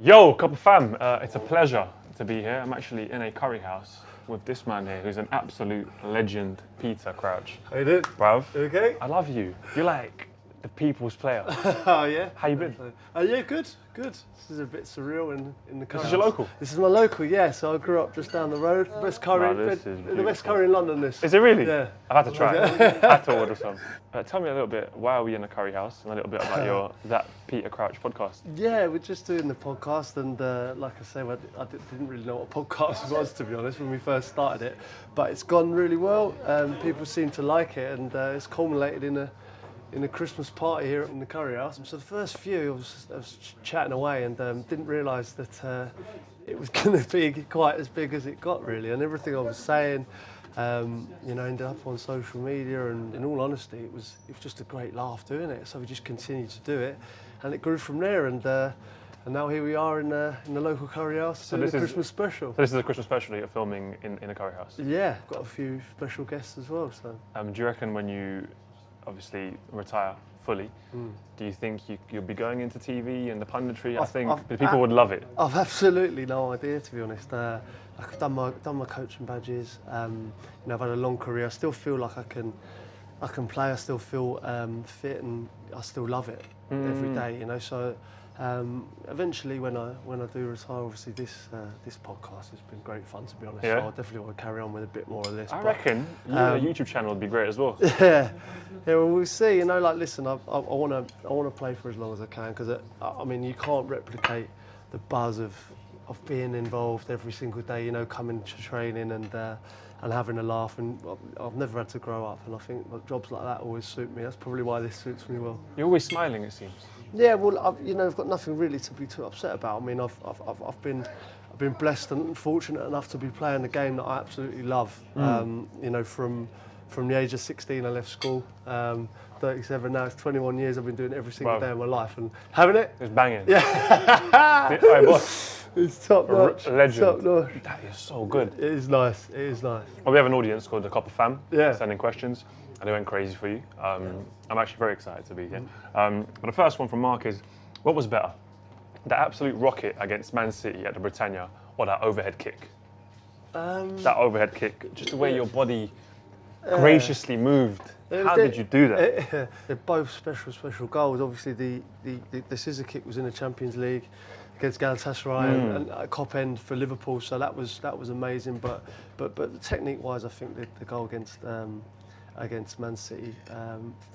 Yo, couple fam, it's a pleasure to be here. I'm actually in a curry house with this man here who's an absolute legend, Peter Crouch. How you doing? Bruv, You okay? I love you. You're like the people's player. Oh yeah. How you been? Yeah, good. This is a bit surreal in the curry. This is your house. local? This is my local, yeah. So I grew up just down the road. Best curry, No, this is the best beautiful. curry in London. This. Is it really? Yeah. I've had to try it. I had to order some. Tell me a little bit, why are we in a curry house? And a little bit about your That Peter Crouch podcast. Yeah, we're just doing the podcast, and like I say, I didn't really know what a podcast was, to be honest, when we first started it. But it's gone really well. People seem to like it, and it's culminated in a Christmas party here in the curry house. So the first few, I was chatting away, and didn't realise that it was going to be quite as big as it got, really. And everything I was saying, ended up on social media, and in all honesty, it was just a great laugh doing it. So we just continued to do it, and it grew from there. And now here we are in the local curry house doing a Christmas special. So this is a Christmas special that you're filming in a curry house? Yeah, got a few special guests as well. So. Do you reckon when you obviously retire fully, do you think you'll be going into TV and the punditry? I think people would love it. I've absolutely no idea, to be honest. I've done my coaching badges. I've had a long career. I still feel like I can play. I still feel fit, and I still love it every day. So eventually, when I do retire, obviously this podcast has been great fun, to be honest. Yeah. So I definitely want to carry on with a bit more of this. I reckon a YouTube channel would be great as well. Yeah. Well, we'll see. Listen, I want to play for as long as I can, because you can't replicate the buzz of being involved every single day. Coming to training and having a laugh. And I've never had to grow up, and I think jobs like that always suit me. That's probably why this suits me well. You're always smiling, it seems. Yeah, well, I've got nothing really to be too upset about. I've been blessed and fortunate enough to be playing a game that I absolutely love. From the age of 16, I left school. 37 now, it's 21 years. I've been doing it every single day of my life, and having it. It's banging. Yeah. Hey, boss. It's top notch. Legend. Top notch. That is so good. It is nice. It is nice. Well, we have an audience called the Copper Fam. Yeah. Sending questions, and they went crazy for you. I'm actually very excited to be here. But the first one from Mark is, what was better, the absolute rocket against Man City at the Britannia, or that overhead kick? That overhead kick, just the way your body graciously moved. How did you do that? They're both special goals. Obviously, the scissor kick was in the Champions League against Galatasaray and at Cop End for Liverpool, so that was amazing. But technique-wise, I think the goal against Man City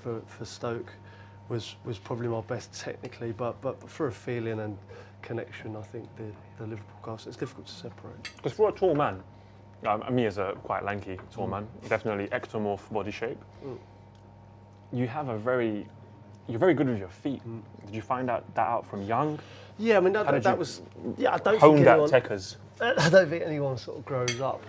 for Stoke was probably my best technically. But for a feeling and connection, I think the Liverpool goal. So it's difficult to separate. Because for a tall man, me as a quite lanky tall man, definitely ectomorph body shape. You're very good with your feet. Did you find that out from young? Yeah, that was. Yeah, I don't honed think anyone. Techers. I don't think anyone sort of grows up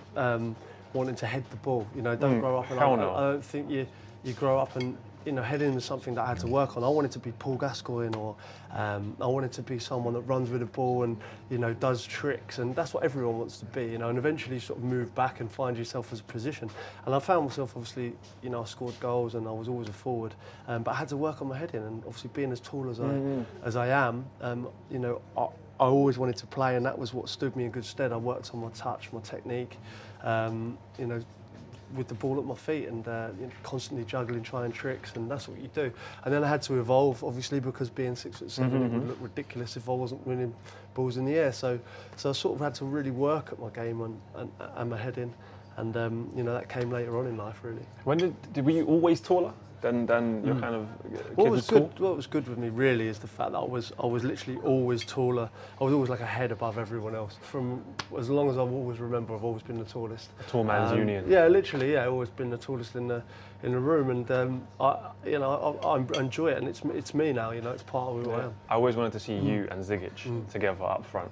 wanting to head the ball. Don't grow up. And I don't think you grow up and heading into something that I had to work on. I wanted to be Paul Gascoigne, or I wanted to be someone that runs with the ball and does tricks, and that's what everyone wants to be. And eventually you sort of move back and find yourself as a position. And I found myself, obviously, I scored goals and I was always a forward, but I had to work on my heading. And obviously, being as tall as I am, I always wanted to play, and that was what stood me in good stead. I worked on my touch, my technique, with the ball at my feet, and constantly juggling, trying tricks, and that's what you do. And then I had to evolve, obviously, because being 6'7", it would look ridiculous if I wasn't winning balls in the air. So I sort of had to really work at my game and my heading, and that came later on in life, really. Were you always taller than your kind of kids at school? What was good with me really is the fact that I was literally always taller. I was always like a head above everyone else. From as long as I always remember, I've always been the tallest. A tall man's union. Yeah, literally. Yeah, I've always been the tallest in the room, and I enjoy it, and it's me now. It's part of who I am. I always wanted to see you and Zigic together up front.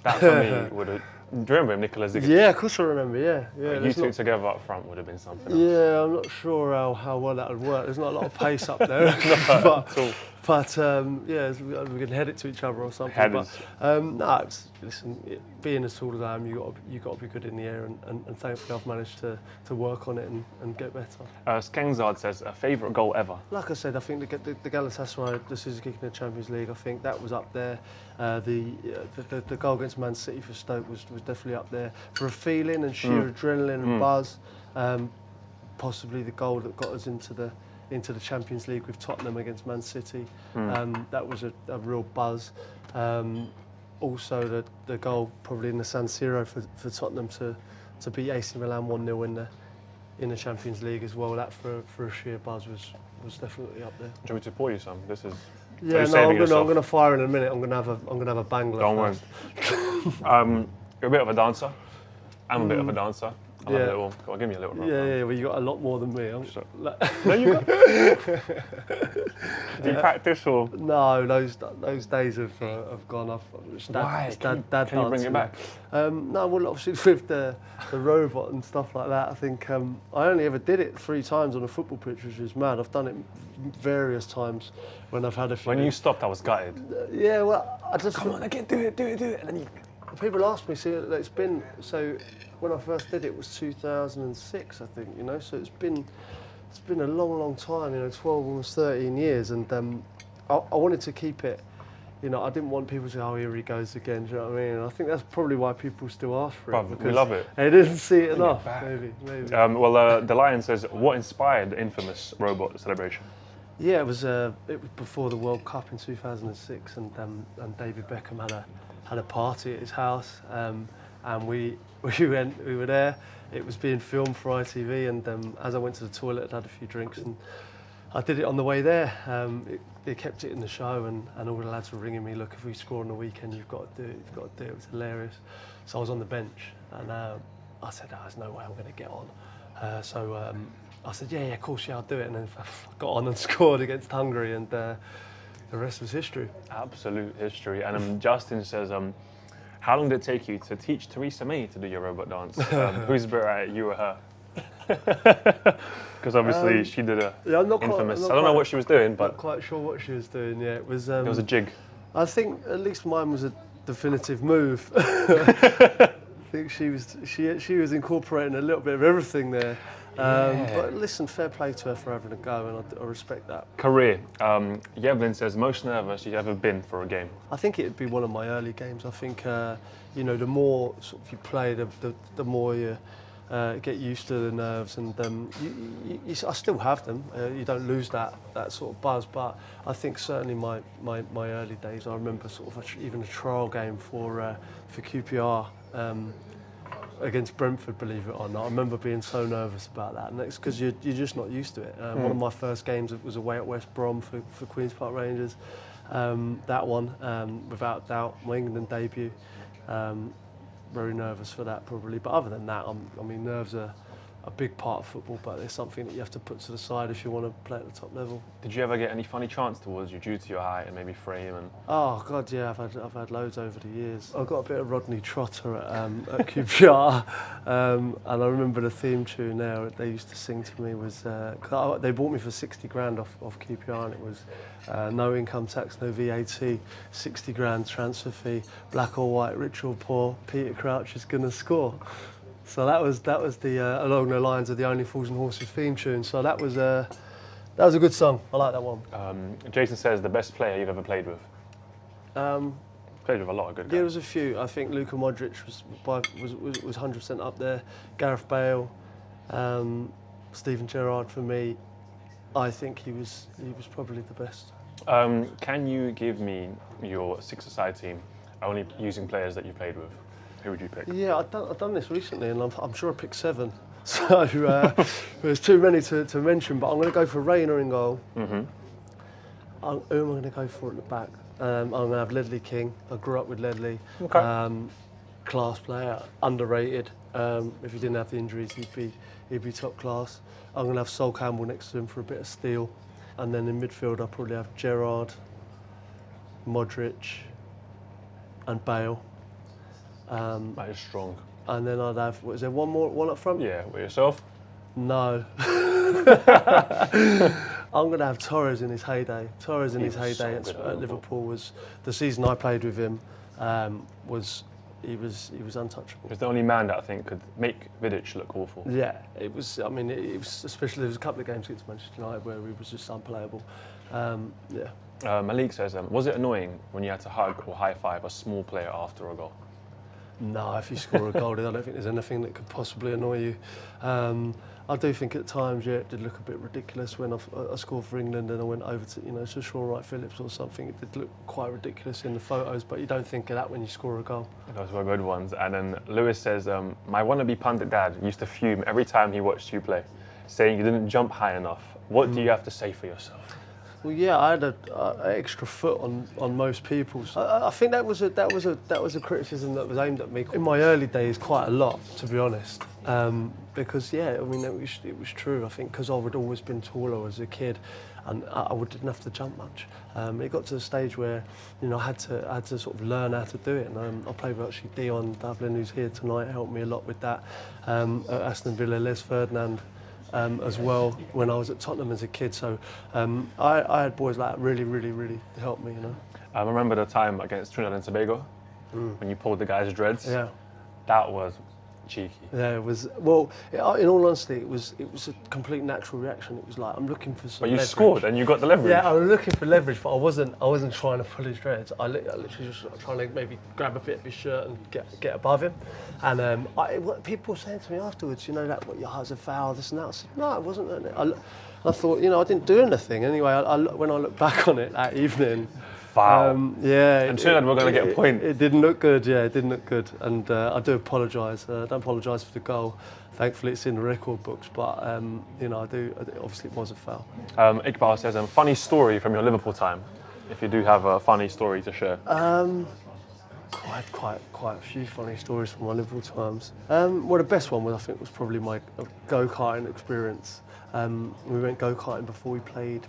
That for me would have. Do you remember him, Nicola Zigic? Yeah, of course I remember. Yeah. You two together up front would have been something else. Yeah, I'm not sure how well that would work. There's not a lot of pace up there, But yeah, we can head it to each other or something. Headers. But no, listen, being as tall as I am, you got to be good in the air, and thankfully I've managed to work on it and get better. Skenzard says a favourite goal ever. Like I said, I think the Galatasaray, the scissor kick in the Champions League, I think that was up there. The goal against Man City for Stoke was definitely up there. For a feeling and sheer adrenaline and buzz, possibly the goal that got us into the Champions League with Tottenham against Man City. That was a real buzz. Also, the goal probably in the San Siro for Tottenham to beat AC Milan 1-0 in the Champions League as well. That for a sheer buzz was definitely up there. Do you want me to pour you some? This is. Yeah, no, I'm gonna fire in a minute. I'm gonna have a bangler. Don't worry. You're a bit of a dancer. I'm a bit of a dancer. Give me a little rub. Yeah. Well, you got a lot more than me. No, you got. Do you practice or? No, those days have gone off. Why? Can you bring it back? No, well, obviously with the robot and stuff like that, I think I only ever did it 3 times on a football pitch, which is mad. I've done it various times when I've had a few. When you stopped, I was gutted. Yeah, well, I just Come on, again, do it. And then you. People ask me, see, it's been so. When I first did it was 2006, I think. So it's been a long time. 12, almost 13 years, and I wanted to keep it. I didn't want people to say, "Oh, here he goes again." Do you know what I mean? And I think that's probably why people still ask for it. We love it. They didn't see it enough. Maybe. The Lion says, what inspired the infamous robot celebration? Yeah, it was before the World Cup in 2006, and David Beckham had a party at his house, and we were there. It was being filmed for ITV, and as I went to the toilet, I'd had a few drinks, and I did it on the way there. They kept it in the show, and all the lads were ringing me, look, if we score on the weekend, you've got to do it. It was hilarious. So I was on the bench, and I said, there's no way I'm going to get on. So I said, yeah, of course, I'll do it. And then I got on and scored against Hungary, and the rest was history. Absolute history. And Justin says, how long did it take you to teach Theresa May to do your robot dance? Who's better at it, you or her? Because obviously she did infamous. I don't know what she was doing, but not quite sure what she was doing. Yeah, it was. It was a jig. I think at least mine was a definitive move. I think she was incorporating a little bit of everything there. But listen, fair play to her for having a go, and I respect that. Career. Yevlin says, most nervous you've ever been for a game? I think it'd be one of my early games. I think, the more sort of you play, the more you get used to the nerves, and I still have them. You don't lose that sort of buzz, but I think certainly my early days, I remember sort of even a trial game for QPR. Against Brentford, believe it or not. I remember being so nervous about that, and it's because you're just not used to it. One of my first games was away at West Brom for Queen's Park Rangers. That one, without doubt, my England debut. Very nervous for that probably, but other than that, nerves are a big part of football, but it's something that you have to put to the side if you want to play at the top level. Did you ever get any funny chants towards you due to your height and maybe frame? And oh God, yeah, I've had loads over the years. I got a bit of Rodney Trotter at QPR, and I remember the theme tune there they used to sing to me was they bought me for 60 grand off QPR, and it was no income tax, no VAT, 60 grand transfer fee, black or white, rich or poor, Peter Crouch is gonna score. So that was the along the lines of the Only Fools and Horses theme tune. So that was a good song. I like that one. Jason says the best player you've ever played with. Played with a lot of good guys. Yeah, there was a few. I think Luka Modric was 100% up there. Gareth Bale, Steven Gerrard for me. I think he was probably the best. Can you give me your six-a-side team, only using players that you played with? Who would you pick? Yeah, I've done this recently, and I'm sure I picked 7. So there's too many to mention, but I'm going to go for Reina in goal. Mm-hmm. Who am I going to go for at the back? I'm going to have Ledley King. I grew up with Ledley. Okay. Class player, underrated. If he didn't have the injuries, he'd be top class. I'm going to have Sol Campbell next to him for a bit of steel. And then in midfield, I'll probably have Gerrard, Modric, and Bale. That is strong. And then I'd have, is there one up front? Yeah, with yourself? No. I'm going to have Torres in his heyday. Torres in He his was heyday so good at Liverpool was the season I played with him. He was untouchable. He was the only man that I think could make Vidic look awful. Yeah, it was. I mean, it was especially there was a couple of games against Manchester United where he was just unplayable. Yeah. Malik says, was it annoying when you had to hug or high five a small player after a goal? No, if you score a goal, I don't think there's anything that could possibly annoy you. I do think at times, yeah, it did look a bit ridiculous when I scored for England and I went over to Sean Wright-Phillips or something. It did look quite ridiculous in the photos, but you don't think of that when you score a goal. Those were good ones. And then Lewis says, my wannabe pundit dad used to fume every time he watched you play, saying you didn't jump high enough. What do you have to say for yourself? Well, yeah, I had an extra foot on most people. I think that was a criticism that was aimed at me in my early days quite a lot, to be honest. Because yeah, I mean it was true. I think because I would always been taller as a kid, and didn't have to jump much. It got to the stage where I had to sort of learn how to do it. And I played with actually Dion Dublin, who's here tonight, helped me a lot with that. At Aston Villa, Les Ferdinand. As well when I was at Tottenham as a kid, so I had boys like that really helped me. I remember the time against Trinidad and Tobago when you pulled the guy's dreads. Yeah, that was cheeky. Yeah, it was. Well, in all honesty, it was a complete natural reaction. It was like I'm looking for some. But you leverage. scored and you got the leverage. Yeah, I was looking for leverage, but I wasn't trying to pull his dreads. I literally just trying to maybe grab a bit of his shirt and get above him. And what people were saying to me afterwards, that what your heart's a foul, this and that. I said, no, it wasn't. I thought, I didn't do anything. Anyway, when I look back on it that evening. Foul. Yeah. And Trinidad were going to get a point. It didn't look good, yeah, it didn't look good. And I do apologise. I don't apologise for the goal. Thankfully, it's in the record books, but, I do, obviously it was a foul. Iqbal says, funny story from your Liverpool time, if you do have a funny story to share. Quite a few funny stories from my Liverpool times. Well, the best one was probably my go-karting experience. We went go-karting before we played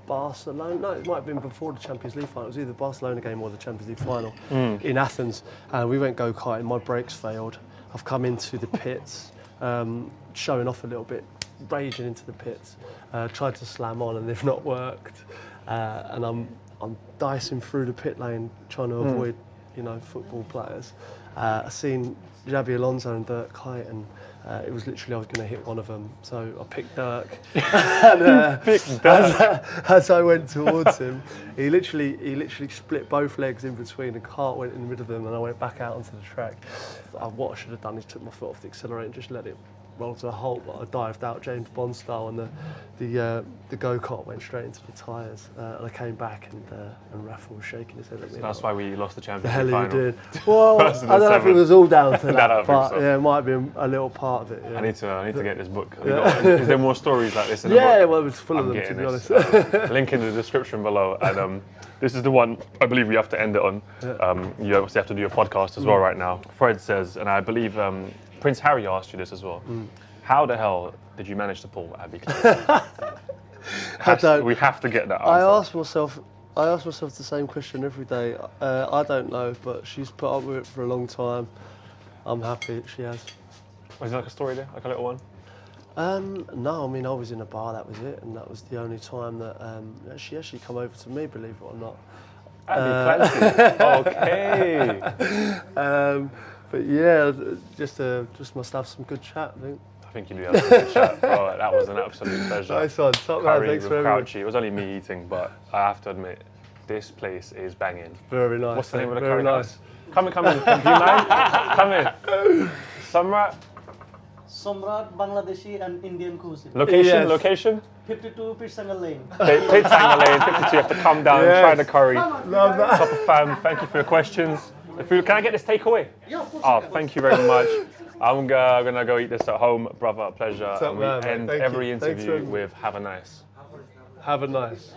Barcelona. No, it might have been before the Champions League final. It was either the Barcelona game or the Champions League final in Athens. We went go-karting. My brakes failed. I've come into the pits, showing off a little bit, raging into the pits. Tried to slam on and they've not worked. And I'm dicing through the pit lane trying to avoid, football players. I seen Xabi Alonso and Dirk Kuyt, and it was literally I was going to hit one of them, so I picked Dirk. And, Picked Dirk. As I went towards him, he literally split both legs in between. The cart went in the middle of them, and I went back out onto the track. What I should have done is took my foot off the accelerator and just let it roll to a halt. But I dived out James Bond style, and the go-kart went straight into the tyres. And I came back, and Rafa was shaking his head at me. That's why we lost the The Champions hell League you final. did. Well, I don't know if it was all down to that, but yeah, it might have been a little part of it. Yeah. I need to get this book. Is there more stories like this in the book? Yeah, well, it's full of them, to be honest. Link in the description below. And this is the one I believe we have to end it on. You obviously have to do your podcast as well right now. Fred says, and I believe Prince Harry asked you this as well. How the hell did you manage to pull Abby Clancy? We have to get that answer. I ask myself the same question every day. I don't know, but she's put up with it for a long time. I'm happy that she has. Was there like a story there, like a little one? No, I mean I was in a bar, that was it, and that was the only time that she actually come over to me, believe it or not. Abby Clancy. Okay. But yeah, just must have some good chat, I think. I think you do have some good chat. Bro, that was an absolute pleasure. Nice one. Top man, Curry thanks with for everything. Crouchy. It was only me eating, but I have to admit, this place is banging. Very nice. What's the name of the very curry nice. house? Come in. Do you mind? Come in. Samrat. Samrat, Bangladeshi and Indian cuisine. Location? 52 Pitsangal Lane. Pitsangal Lane, 52. You have to come down and try the curry. Love that. Proper fam, thank you for your questions. The food, can I get this takeaway? Yeah, of course. Oh, thank you very much. I'm gonna go eat this at home, brother. Pleasure. Top And we man, mate. end Thank every you. Thanks interview for- with "Have a nice." Have a nice.